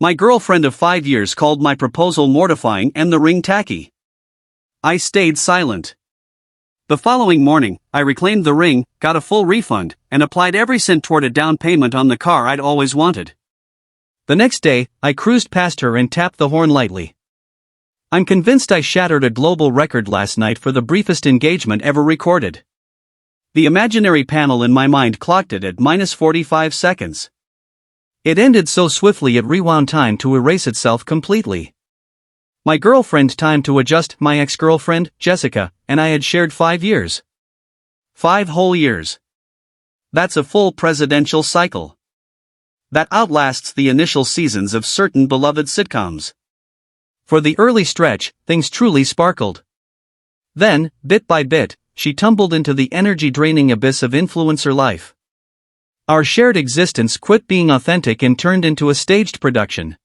My girlfriend of 5 years called my proposal mortifying and the ring tacky. I stayed silent. The following morning, I reclaimed the ring, got a full refund, and applied every cent toward a down payment on the car I'd always wanted. The next day, I cruised past her and tapped the horn lightly. I'm convinced I shattered a global record last night for the briefest engagement ever recorded. The imaginary panel in my mind clocked it at -45 seconds. It ended so swiftly it rewound time to erase itself completely. My girlfriend timed to adjust, my ex-girlfriend, Jessica, and I had shared 5 years. 5 whole years. That's a full presidential cycle. That outlasts the initial seasons of certain beloved sitcoms. For the early stretch, things truly sparkled. Then, bit by bit, she tumbled into the energy-draining abyss of influencer life. Our shared existence quit being authentic and turned into a staged production.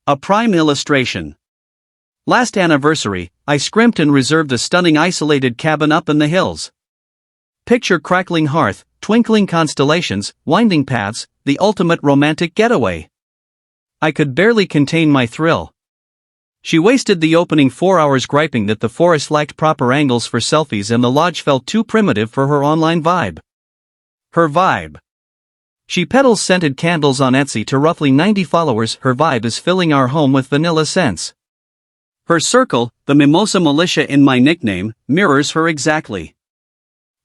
A prime illustration. Last anniversary, I scrimped and reserved a stunning isolated cabin up in the hills. Picture crackling hearth, twinkling constellations, winding paths, the ultimate romantic getaway. I could barely contain my thrill. She wasted the opening 4 hours griping that the forest lacked proper angles for selfies and the lodge felt too primitive for her online vibe. Her vibe. She peddles scented candles on Etsy to roughly 90 followers. Her vibe is filling our home with vanilla scents. Her circle, the mimosa militia in my nickname, mirrors her exactly.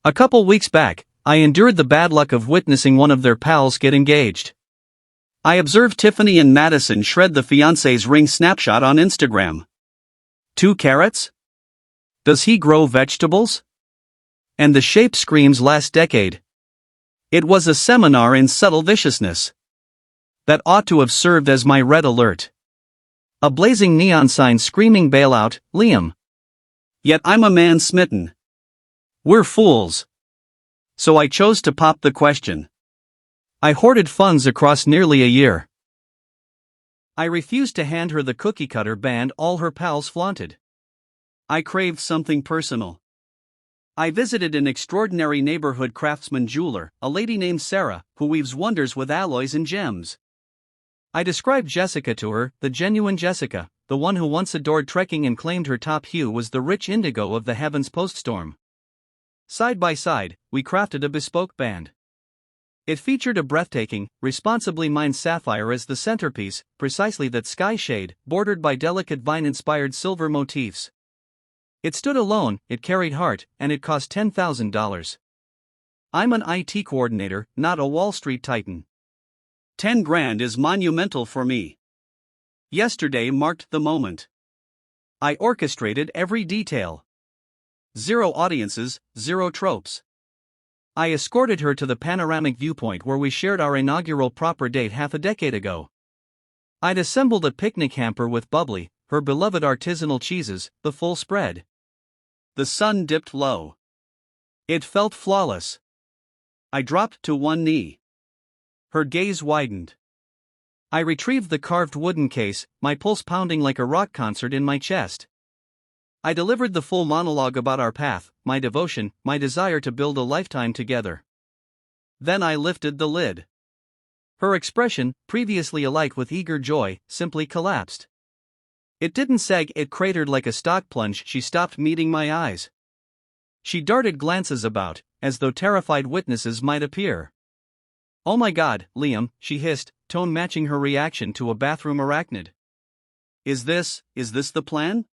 A couple weeks back, I endured the bad luck of witnessing one of their pals get engaged. I observed Tiffany and Madison shred the fiancé's ring snapshot on Instagram. 2 carats? Does he grow vegetables? And the shape screams last decade. It was a seminar in subtle viciousness. That ought to have served as my red alert. A blazing neon sign screaming bailout, Liam. Yet I'm a man smitten. We're fools. So I chose to pop the question. I hoarded funds across nearly a year. I refused to hand her the cookie cutter band all her pals flaunted. I craved something personal. I visited an extraordinary neighborhood craftsman jeweler, a lady named Sarah, who weaves wonders with alloys and gems. I described Jessica to her, the genuine Jessica, the one who once adored trekking and claimed her top hue was the rich indigo of the heavens post-storm. Side by side, we crafted a bespoke band. It featured a breathtaking, responsibly mined sapphire as the centerpiece, precisely that sky shade, bordered by delicate vine-inspired silver motifs. It stood alone, it carried heart, and it cost $10,000. I'm an IT coordinator, not a Wall Street titan. 10 grand is monumental for me. Yesterday marked the moment. I orchestrated every detail. 0 audiences, 0 tropes. I escorted her to the panoramic viewpoint where we shared our inaugural proper date half a decade ago. I'd assembled a picnic hamper with bubbly, her beloved artisanal cheeses, the full spread. The sun dipped low. It felt flawless. I dropped to one knee. Her gaze widened. I retrieved the carved wooden case, my pulse pounding like a rock concert in my chest. I delivered the full monologue about our path, my devotion, my desire to build a lifetime together. Then I lifted the lid. Her expression, previously alight with eager joy, simply collapsed. It didn't sag, it cratered like a stock plunge. She stopped meeting my eyes. She darted glances about, as though terrified witnesses might appear. "Oh my God, Liam," she hissed, tone matching her reaction to a bathroom arachnid. Is this the plan?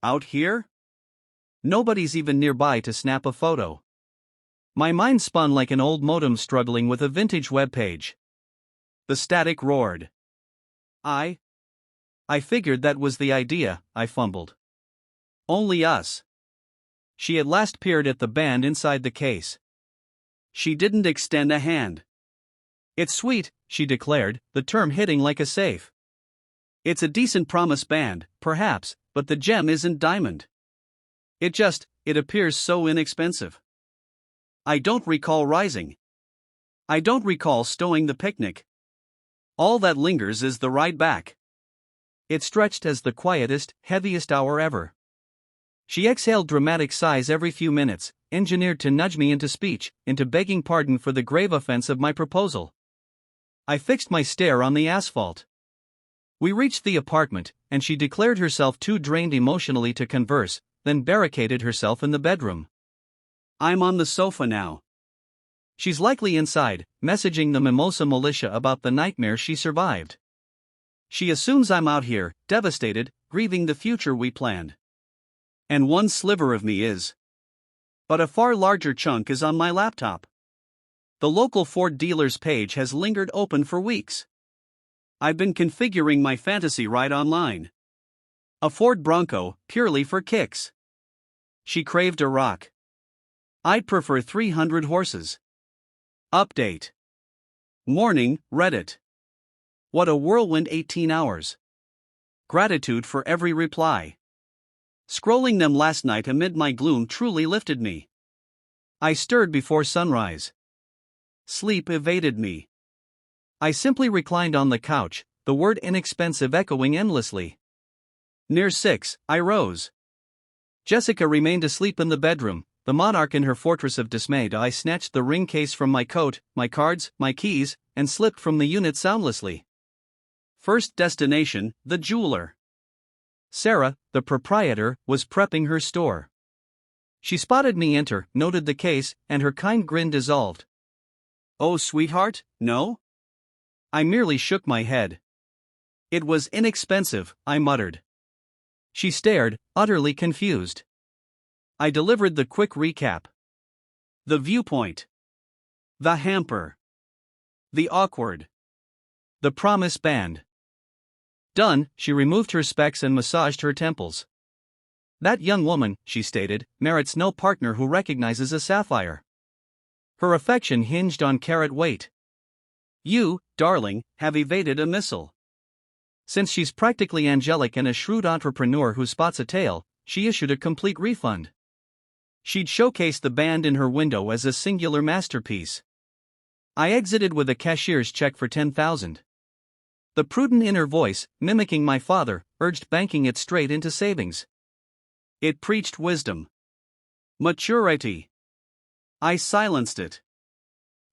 Out here? Nobody's even nearby to snap a photo." My mind spun like an old modem struggling with a vintage web page. The static roared. I figured that was the idea, I fumbled. Only us. She at last peered at the band inside the case. She didn't extend a hand. "It's sweet," she declared, the term hitting like a safe. "It's a decent promise band, perhaps, but the gem isn't diamond. It appears so inexpensive. I don't recall rising. I don't recall stowing the picnic. All that lingers is the ride back." It stretched as the quietest, heaviest hour ever. She exhaled dramatic sighs every few minutes, engineered to nudge me into speech, into begging pardon for the grave offense of my proposal. I fixed my stare on the asphalt. We reached the apartment, and she declared herself too drained emotionally to converse, then barricaded herself in the bedroom. I'm on the sofa now. She's likely inside, messaging the Mimosa militia about the nightmare she survived. She assumes I'm out here, devastated, grieving the future we planned. And one sliver of me is. But a far larger chunk is on my laptop. The local Ford dealer's page has lingered open for weeks. I've been configuring my fantasy ride online. A Ford Bronco, purely for kicks. She craved a rock. I'd prefer 300 horses. Update. Morning, Reddit. What a whirlwind 18 hours. Gratitude for every reply. Scrolling them last night amid my gloom truly lifted me. I stirred before sunrise. Sleep evaded me. I simply reclined on the couch, the word inexpensive echoing endlessly. Near 6, I rose. Jessica remained asleep in the bedroom, the monarch in her fortress of dismay. I snatched the ring case from my coat, my cards, my keys, and slipped from the unit soundlessly. First destination, the jeweler. Sarah, the proprietor, was prepping her store. She spotted me enter, noted the case, and her kind grin dissolved. Oh, sweetheart, no? I merely shook my head. It was inexpensive, I muttered. She stared, utterly confused. I delivered the quick recap. The viewpoint. The hamper. The awkward. The promise band. Done, she removed her specs and massaged her temples. That young woman, she stated, merits no partner who recognizes a sapphire. Her affection hinged on carat weight. You, darling, have evaded a missile. Since she's practically angelic and a shrewd entrepreneur who spots a tail, she issued a complete refund. She'd showcased the band in her window as a singular masterpiece. I exited with a cashier's check for $10,000. The prudent inner voice, mimicking my father, urged banking it straight into savings. It preached wisdom. Maturity. I silenced it.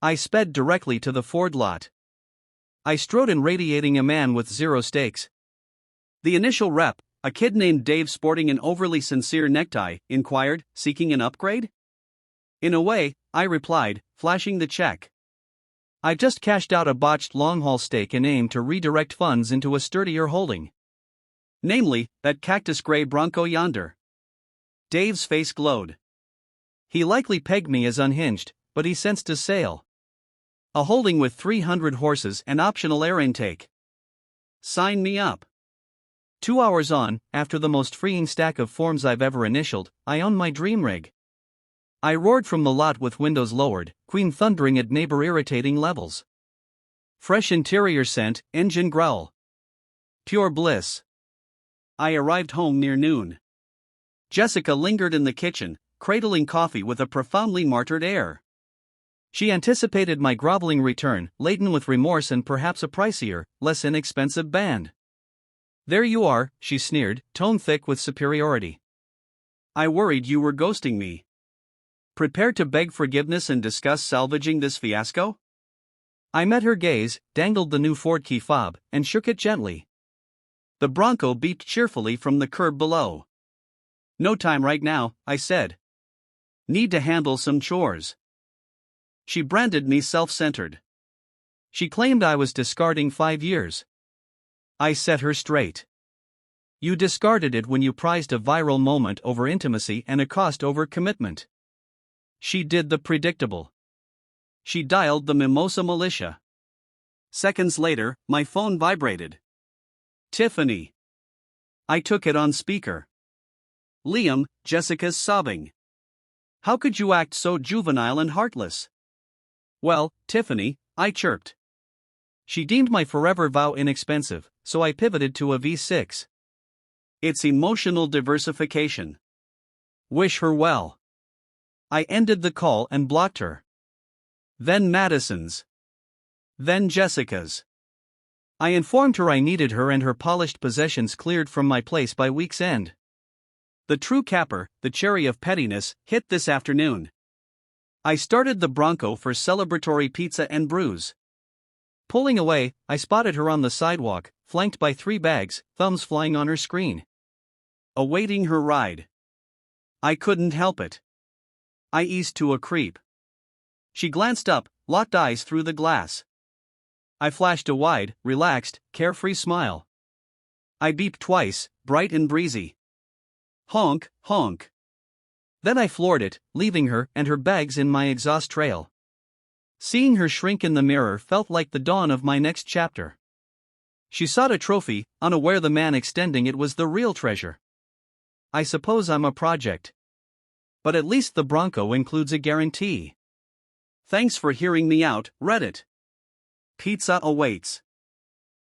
I sped directly to the Ford lot. I strode in radiating a man with zero stakes. The initial rep, a kid named Dave sporting an overly sincere necktie, inquired, seeking an upgrade? In a way, I replied, flashing the check. I just cashed out a botched long-haul stake and aimed to redirect funds into a sturdier holding. Namely, that cactus-gray Bronco yonder. Dave's face glowed. He likely pegged me as unhinged, but he sensed a sale. A holding with 300 horses and optional air intake. Sign me up. 2 hours on, after the most freeing stack of forms I've ever initialed, I own my dream rig. I roared from the lot with windows lowered, Queen thundering at neighbor irritating levels. Fresh interior scent, engine growl. Pure bliss. I arrived home near noon. Jessica lingered in the kitchen, cradling coffee with a profoundly martyred air. She anticipated my groveling return, laden with remorse and perhaps a pricier, less inexpensive band. There you are, she sneered, tone thick with superiority. I worried you were ghosting me. Prepared to beg forgiveness and discuss salvaging this fiasco? I met her gaze, dangled the new Ford key fob, and shook it gently. The Bronco beeped cheerfully from the curb below. No time right now, I said. Need to handle some chores. She branded me self-centered. She claimed I was discarding 5 years. I set her straight. You discarded it when you prized a viral moment over intimacy and a cost over commitment. She did the predictable. She dialed the Mimosa militia. Seconds later, my phone vibrated. Tiffany. I took it on speaker. Liam, Jessica's sobbing. How could you act so juvenile and heartless? Well, Tiffany, I chirped. She deemed my forever vow inexpensive, so I pivoted to a V6. It's emotional diversification. Wish her well. I ended the call and blocked her. Then Madison's. Then Jessica's. I informed her I needed her and her polished possessions cleared from my place by week's end. The true capper, the cherry of pettiness, hit this afternoon. I started the Bronco for celebratory pizza and brews. Pulling away, I spotted her on the sidewalk, flanked by 3 bags, thumbs flying on her screen. Awaiting her ride. I couldn't help it. I eased to a creep. She glanced up, locked eyes through the glass. I flashed a wide, relaxed, carefree smile. I beeped twice, bright and breezy. Honk, honk. Then I floored it, leaving her and her bags in my exhaust trail. Seeing her shrink in the mirror felt like the dawn of my next chapter. She sought a trophy, unaware the man extending it was the real treasure. I suppose I'm a project. But at least the Bronco includes a guarantee. Thanks for hearing me out, Reddit. Pizza awaits.